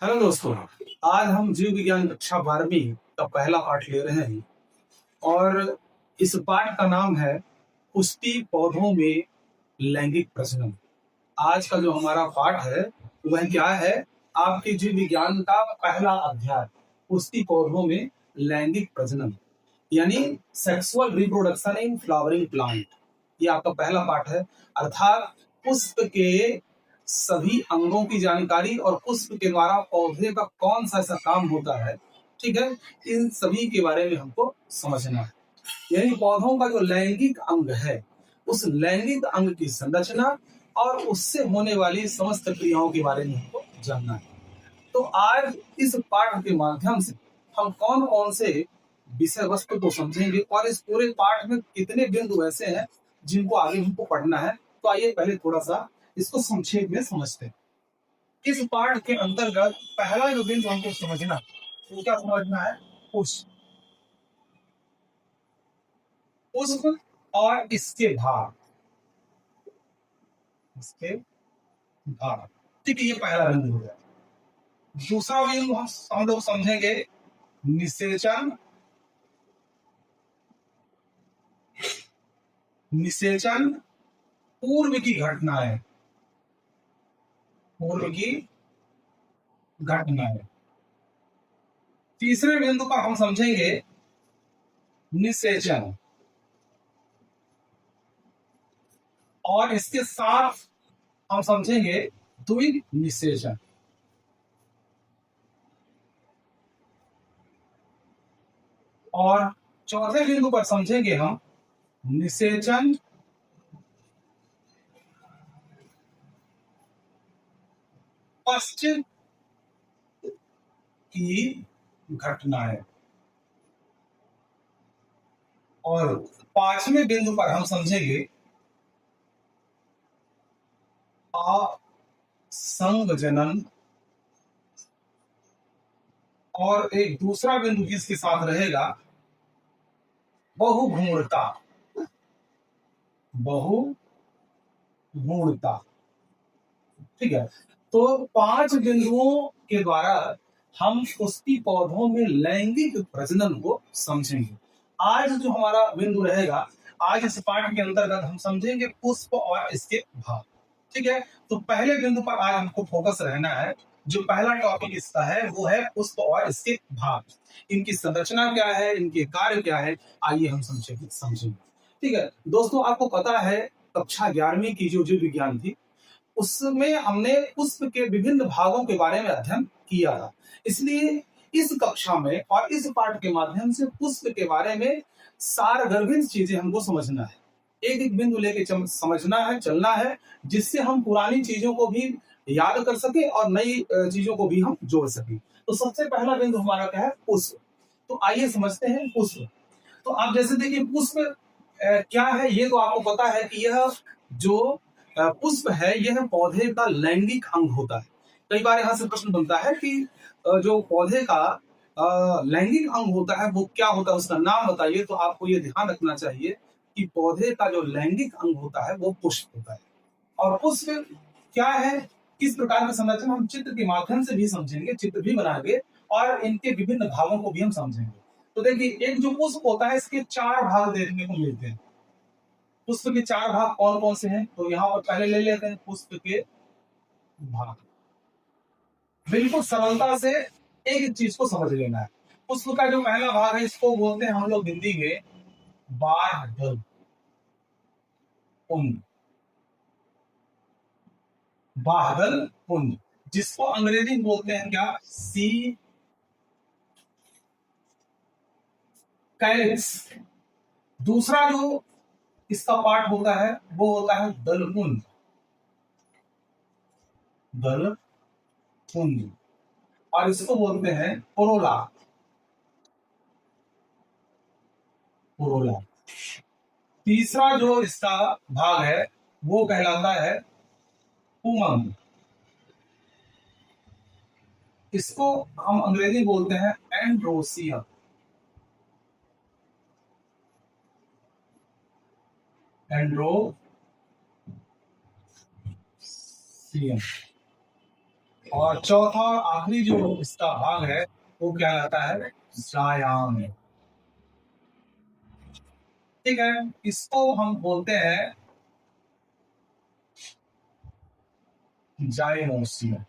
Hello दोस्तों। आज हम जीव विज्ञान कक्षा 12वीं का पहला पाठ ले रहे हैं और इस पाठ का नाम है पुष्पी पौधों में लैंगिक प्रजनन। आज का जो हमारा पाठ है वह क्या है? आपके जीव विज्ञान का पहला अध्याय पुष्पी पौधों में लैंगिक प्रजनन यानी sexual reproduction in flowering plant. ये आपका पहला पाठ है, अर्थात पुष्प के सभी अंगों की जानकारी और पुष्प के द्वारा पौधे का कौन सा ऐसा काम होता है, ठीक है, इन सभी के बारे में हमको समझना है। यानी पौधों का जो लैंगिक अंग है उस लैंगिक अंग की संरचना और उससे होने वाली समस्त क्रियाओं के बारे में हमको जानना है। तो आज इस पाठ के माध्यम से हम कौन कौन से विषय वस्तु को समझेंगे और इस पूरे पाठ में कितने बिंदु ऐसे हैं जिनको आगे हमको पढ़ना है। तो आइए पहले थोड़ा सा इसको संक्षेप में समझते हैं। इस पाठ के अंतर्गत पहला जो बिंदु हमको समझना, तो क्या समझना है? पुष्प, पुष्प और इसके भाग, इसके भाग, ठीक है, ये पहला बिंदु हो गया। दूसरा बिंदु हम लोग समझेंगे निषेचन, निषेचन पूर्व की घटनाएं, पूर्व की घटनाएं। तीसरे बिंदु का हम समझेंगे निषेचन और इसके साथ हम समझेंगे द्वि निषेचन। और चौथे बिंदु पर समझेंगे हम निषेचन पश्चिम की घटनाएं। और पांचवें बिंदु पर हम समझेंगे असंगजनन और एक दूसरा बिंदु जिसके साथ रहेगा बहुभ्रूणता, बहुभ्रूणता, ठीक है। तो 5 बिंदुओं के द्वारा हम पुष्पी पौधों में लैंगिक प्रजनन को समझेंगे। आज जो हमारा बिंदु रहेगा, आज इस पाठ के अंतर्गत हम समझेंगे पुष्प और इसके भाग, ठीक है। तो पहले बिंदु पर आज हमको फोकस रहना है। जो पहला टॉपिक इसका है वो है पुष्प और इसके भाग, इनकी संरचना क्या है, इनके कार्य क्या है, आइए हम समझेंगे, ठीक है। दोस्तों, आपको पता है कक्षा 11वीं की जो जीव विज्ञान थी उसमें हमने पुष्प के विभिन्न भागों के बारे में अध्ययन किया था। इसलिए इस कक्षा में और इस पाठ के माध्यम से पुष्प के बारे में सारगर्भित चीजें हमको समझना है। एक एक बिंदु लेके समझना है, चलना है, जिससे हम पुरानी चीजों को भी याद कर सके और नई चीजों को भी हम जोड़ सके। तो सबसे पहला बिंदु हमारा क्या है? पुष्प। तो आइए समझते हैं पुष्प। तो आप जैसे देखिए पुष्प क्या है, ये तो आपको पता है कि यह जो पुष्प है यह पौधे का लैंगिक अंग होता है। कई बार यहाँ से प्रश्न बनता है कि जो पौधे का लैंगिक अंग होता है वो क्या होता है, उसका नाम बताइए। तो आपको ये ध्यान रखना चाहिए कि पौधे का जो लैंगिक अंग होता है वो पुष्प होता है। और पुष्प क्या है, किस प्रकार का संरचना, हम चित्र के माध्यम से भी समझेंगे, चित्र भी बनाएंगे और इनके विभिन्न भागों को भी हम समझेंगे। तो देखिए, एक जो पुष्प होता है इसके 4 भाग देखने को मिलते हैं। पुष्प के 4 भाग कौन कौन से हैं? तो यहाँ पर पहले ले लेते हैं पुष्प के भाग। बिल्कुल सरलता से एक चीज को समझ लेना है। पुष्प का जो पहला भाग है इसको बोलते हैं हम लोग हिंदी में बाह्यदल पुंज, बाह्यदल पुंज, जिसको अंग्रेजी में बोलते हैं क्या? सी कैलिक्स। दूसरा जो इसका पार्ट होता है वो होता है दलपुंज, दलपुंज, और इसको बोलते हैं कोरोला, कोरोला। तीसरा जो इसका भाग है वो कहलाता है पुमंग, इसको हम अंग्रेजी बोलते हैं एंड्रोसियम, एंड्रोसियम। और चौथा और आखिरी जो इसका भाग है वो क्या कहलाता है, जायांग। ठीक है, इसको हम बोलते हैं जाइनोसियम।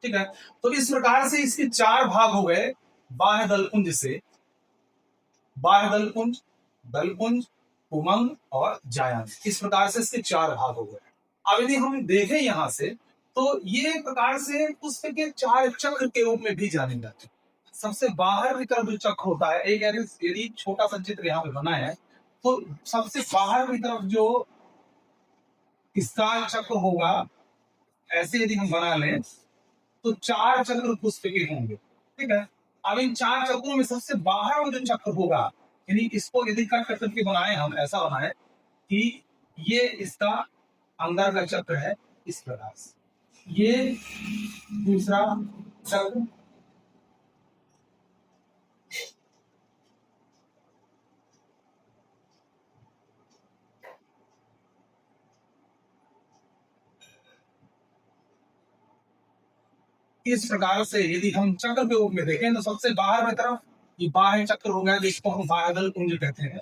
ठीक है, तो इस प्रकार से इसके चार भाग हो गए बाह्य दलपुंज से, बाह्य दलपुंज, दलपुंज, उमंग और जायांग। इस प्रकार से इसके चार भाग हो गए। अब यदि हम देखें यहां से तो ये एक प्रकार से पुष्प के चार चक्र के रूप में भी जाने जाते हैं। सबसे बाहर की तरफ जो चक्र होता है, एक यदि छोटा सा चित्र यहाँ पे बना है तो सबसे बाहर की तरफ जो इसका चक्र होगा, ऐसे यदि हम बना लें तो चार चक्र पुष्प के होंगे। ठीक है, अब इन चार चक्रों में सबसे बाहर में जो चक्र होगा, यानी इसको यदि कट करके बनाए, हम ऐसा बनाए कि ये इसका अंदर का चक्र है इस प्रकार से, ये दूसरा चक्र, इस प्रकार से यदि हम चक्र के रूप में देखें तो सबसे बाहर की तरफ ये बाह्य चक्र हो गया जिसको हम बाह्य दलपुंज कहते हैं।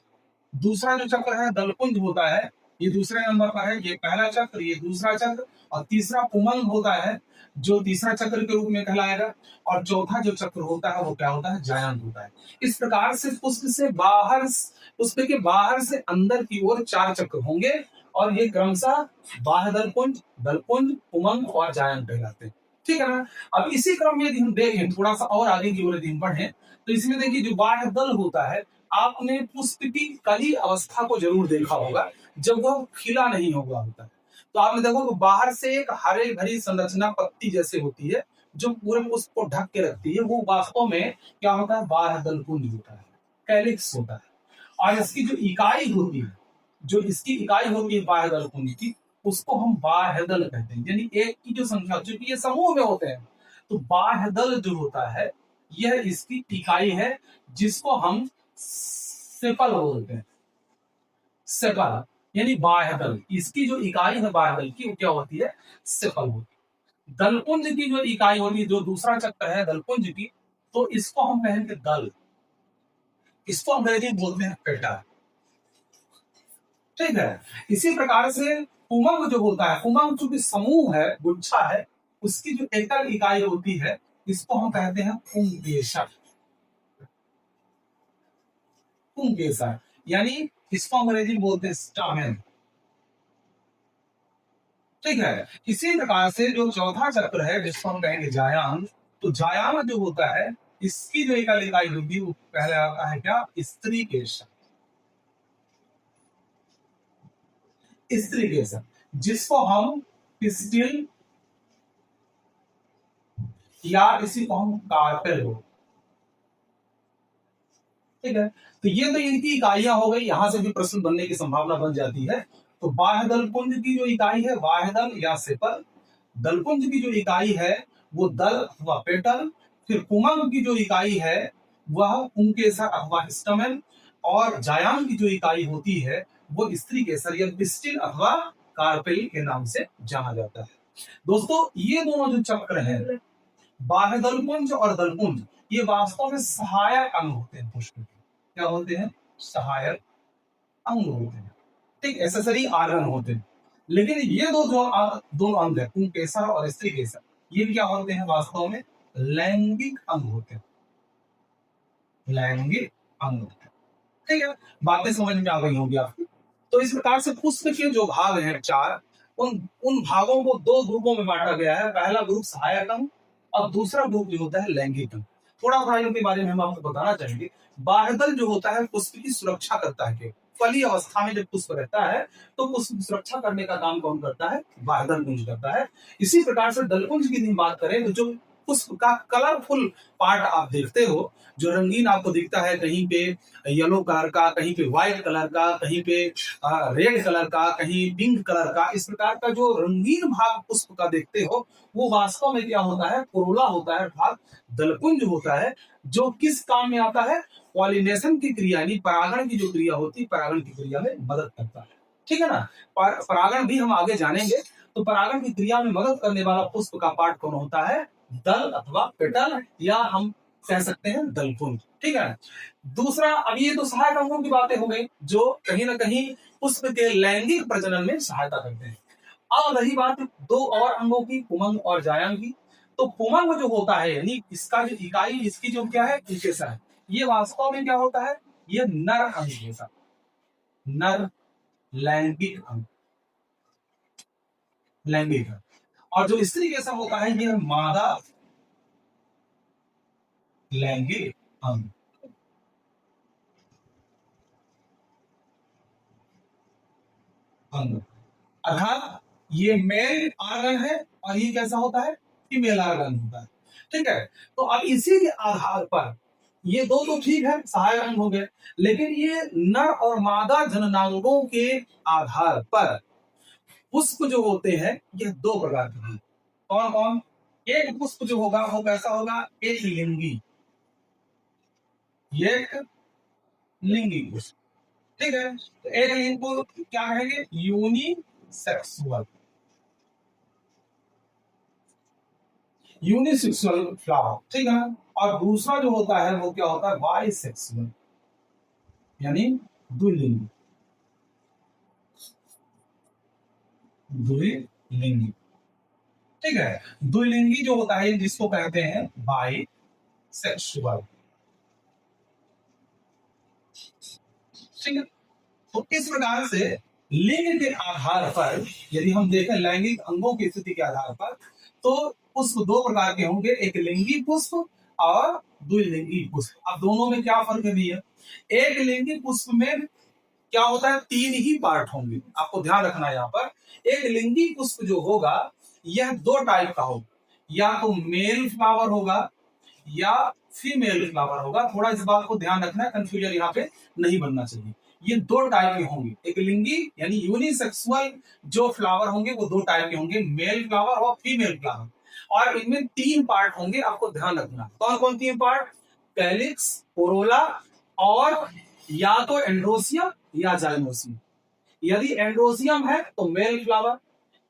दूसरा जो चक्र है दलपुंज होता है, ये दूसरे नंबर पर है, ये पहला चक्र, ये दूसरा चक्र, और तीसरा पुमंग होता है जो तीसरा चक्र के रूप में कहलाएगा, और चौथा जो चक्र होता है वो क्या होता है, जायांग होता है। इस प्रकार से पुष्प से बाहर, पुष्प के बाहर से अंदर की ओर चार चक्र होंगे और ये क्रमशः बाह्य दलपुंज, दलपुंज, उमंग और जायांग कहलाते हैं। ठीक है ना। अब इसी क्रम में यदि हम देखें थोड़ा सा और आगे की ओर यदि हम बढ़े तो इसमें देखिए जो बाह्य दल होता है, आपने पुष्प की कली अवस्था को जरूर देखा होगा जब वह खिला नहीं होगा होता है, तो आपने देखो तो बाहर से एक हरे भरी संरचना पत्ती जैसे होती है जो पूरे पुष्प को ढक के रखती है, वो वास्तव में क्या होता है, बाह्य दल पुंज होता है, कैलिक्स होता है। और इसकी जो इकाई होती है, जो इसकी इकाई होती है बाह्य दल पुंज की, उसको हम बाह्य दल कहते हैं। यानी एक की जो संख्या, क्योंकि ये समूह में होते हैं, तो बाह्य दल जो होता है यह इसकी इकाई है जिसको हम सेपल बोलते हैं। सेपल यानी बाह्य दल, इसकी जो इकाई है बाह्य दल की वो क्या होती है, सेपल होती है। दलपुंज की जो इकाई होती है, जो दूसरा चक्र है दलपुंज की, तो इसको हम कहेंगे दल, इसको अंग्रेजी बोलते हैं पेटा। ठीक है, इसी प्रकार से उमंग जो होता है, उमंग चूंकि समूह है, गुच्छा है, उसकी जो एकल इकाई होती है इसको हम कहते हैं पुंकेसर। पुंकेसर यानी इसको अंग्रेजी बोलते हैं स्टामेन। ठीक है, इसी प्रकार से जो चौथा चक्र है जिसको हम कहेंगे जायांग, तो जायांग जो होता है इसकी जो एकल इकाई होगी वो पहले आता है क्या, स्त्री केसर। स्त्री केसर जिसको हम पिस्टिल या इसी को हम कार्पेल हो। ठीक है, तो ये तो इनकी इकाइयां हो गई, यहां से भी प्रश्न बनने की संभावना बन जाती है। तो बाह्य दलपुंज की जो इकाई है बाह्य दल या सेपल, दलपुंज की जो इकाई है वो दल अथवा पेटल, फिर पुमंग की जो इकाई है वह पुंकेसर अथवा स्टमेन, और जायांग की जो इकाई होती है वो स्त्री केसर या पिस्टिल अथवा कार्पेल के नाम से जाना जाता है। दोस्तों ये दोनों जो चक्र है बाह्य दलपुंज और दलपुंज, ये वास्तव में सहायक अंग होते हैं पुष्प के। क्या होते हैं, सहायक अंग होते हैं। ठीक, एसेसरी आर्गन होते हैं। लेकिन ये दो अंग है, पुंकेसर और स्त्री केसर, ये क्या होते हैं, वास्तव में लैंगिक अंग होते हैं, लैंगिक अंग होते हैं। ठीक है, बातें समझ में आ गई होंगी आपकी। तो इस प्रकार से पुष्प के जो भाग हैं चार, उन उन भागों को दो ग्रुपों में बांटा गया है। पहला ग्रुप सहायक अंग और दूसरा ग्रुप जो होता है लैंगिक अंग। थोड़ा भाइयों के बारे में हम आपको बताना चाहेंगे। बाह्यदल जो होता है पुष्प की सुरक्षा करता है। फली अवस्था में जब पुष्प रहता है तो पुष्प की सुरक्षा करने का काम कौन करता है, बाह्यदल पुंज करता है। इसी प्रकार से दलपुंज की बात करें तो जो पुष्प का कलरफुल पार्ट आप देखते हो, जो रंगीन आपको दिखता है, कहीं पे येलो कलर का, कहीं पे व्हाइट कलर का, कहीं पे रेड कलर का, कहीं पिंक कलर का, इस प्रकार का जो रंगीन भाग पुष्प का देखते हो वो वास्तव में क्या होता है, कोरोला होता है, भाग दलपुंज होता है, जो किस काम में आता है, पॉलिनेशन की क्रिया यानी परागण की जो क्रिया होती है, परागण की क्रिया में मदद करता है। ठीक है ना, परागण भी हम आगे जानेंगे। तो परागण की क्रिया में मदद करने वाला पुष्प का पार्ट कौन होता है, दल अथवा पेटल, या हम कह सकते हैं दलपुंज। ठीक है। दूसरा, अब ये तो सहायक अंगों की बातें हो गई जो कहीं ना कहीं पुष्प के लैंगिक प्रजनन में सहायता करते हैं। अब रही बात दो और अंगों की, पुमंग और जायंग की। तो पुमंग जो होता है, यानी इसका जो इकाई, इसकी जो क्या है, इंकेशा है, ये वास्तव में क्या होता है, ये नर अंग होता है, नर लैंगिक अंग, लैंगिक अंग। और जो स्त्री कैसा होता है, ये मादा लैंगिक अंग। अंग अर्थात ये मेल आर्गन है और ये कैसा होता है, फीमेल आर्गन होता है। ठीक है। तो अब इसी के आधार पर ये दो तो ठीक है, सहायक अंग हो गए, लेकिन ये नर और मादा जननांगों के आधार पर पुष्प जो होते हैं ये दो प्रकार के हैं। कौन कौन? एक पुष्प जो होगा वो कैसा होगा, एक लिंगी, एक लिंगी पुष्प। ठीक है। तो एक लिंग को क्या कहेंगे, यूनिसेक्सुअल, यूनिसेक्सुअल फ्लावर। ठीक है। और दूसरा जो होता है वो क्या होता है, बाइसेक्सुअल, यानी द्विलिंगी, द्विलिंगी। ठीक है। द्विलिंगी जो होता है जिसको कहते हैं बाइसेक्सुअल। ठीक है। तो इस प्रकार से लिंग के आधार पर यदि हम देखें लैंगिक अंगों की स्थिति के आधार पर, तो पुष्प दो प्रकार के होंगे, एक लिंगी पुष्प और द्विलिंगी पुष्प। अब दोनों में क्या फर्क है भैया, एक लिंगी पुष्प में क्या होता है, तीन ही पार्ट होंगे, आपको ध्यान रखना है यहाँ पर। एक लिंगी पुष्प जो होगा यह दो टाइप का होगा, या तो मेल फ्लावर होगा या फीमेल फ्लावर होगा। थोड़ा इस बात को ध्यान रखना है, कंफ्यूजन यहाँ पे नहीं बनना चाहिए। ये दो टाइप के होंगे, एक लिंगी यानी यूनिसेक्सुअल जो फ्लावर होंगे वो दो टाइप के होंगे, मेल फ्लावर और फीमेल फ्लावर। और इनमें तीन पार्ट होंगे, आपको ध्यान रखना। कौन कौन तीन पार्ट, कैलिक्स, कोरोला और या तो एंड्रोसियम या जाइनोसियम। यदि एंड्रोसियम है तो मेल फ्लावर,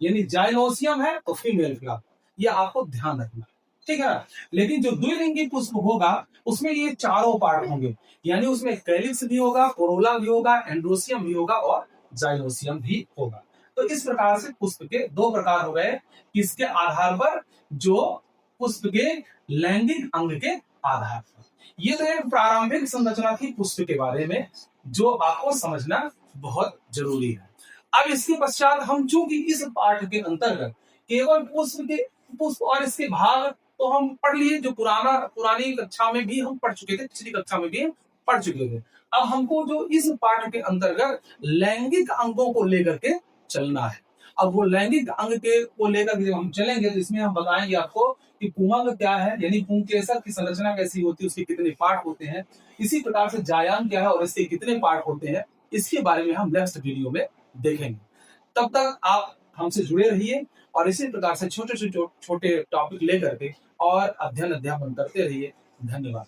यानी जाइनोसियम है तो फीमेल फ्लावर। ये आपको ध्यान रखना, ठीक है। लेकिन जो द्विलिंगी पुष्प होगा उसमें ये चारों पार्ट होंगे, यानी उसमें कैलिक्स भी होगा, कोरोला भी होगा, एंड्रोसियम भी होगा और जाइनोसियम भी होगा। तो इस प्रकार से पुष्प के दो प्रकार हो गए, किसके आधार पर, जो पुष्प के लैंगिक अंग के आधार पर। ये तो एक प्रारंभिक संरचना थी पुष्प के बारे में जो आपको समझना बहुत जरूरी है। अब इसके पश्चात हम चूंकि इस पाठ के अंतर्गत केवल पुष्प और इसके भाग तो हम पढ़ लिए, जो पुरानी कक्षा में भी हम पढ़ चुके थे, पिछली कक्षा में भी हम पढ़ चुके थे। अब हमको जो इस पाठ के अंतर्गत लैंगिक अंगों को लेकर के चलना है। अब वो लैंगिक अंग के को लेकर जब हम चलेंगे तो इसमें हम बताएंगे आपको कि पुंगंग क्या है, यानी पुंकेसर की संरचना कैसी होती है, उसके कितने पार्ट होते हैं। इसी प्रकार से जायांग क्या है और इसके कितने पार्ट होते हैं, इसके बारे में हम नेक्स्ट वीडियो में देखेंगे। तब तक आप हमसे जुड़े रहिए और इसी प्रकार से छोटे छोटे टॉपिक लेकर के और अध्ययन अध्यापन करते रहिए। धन्यवाद।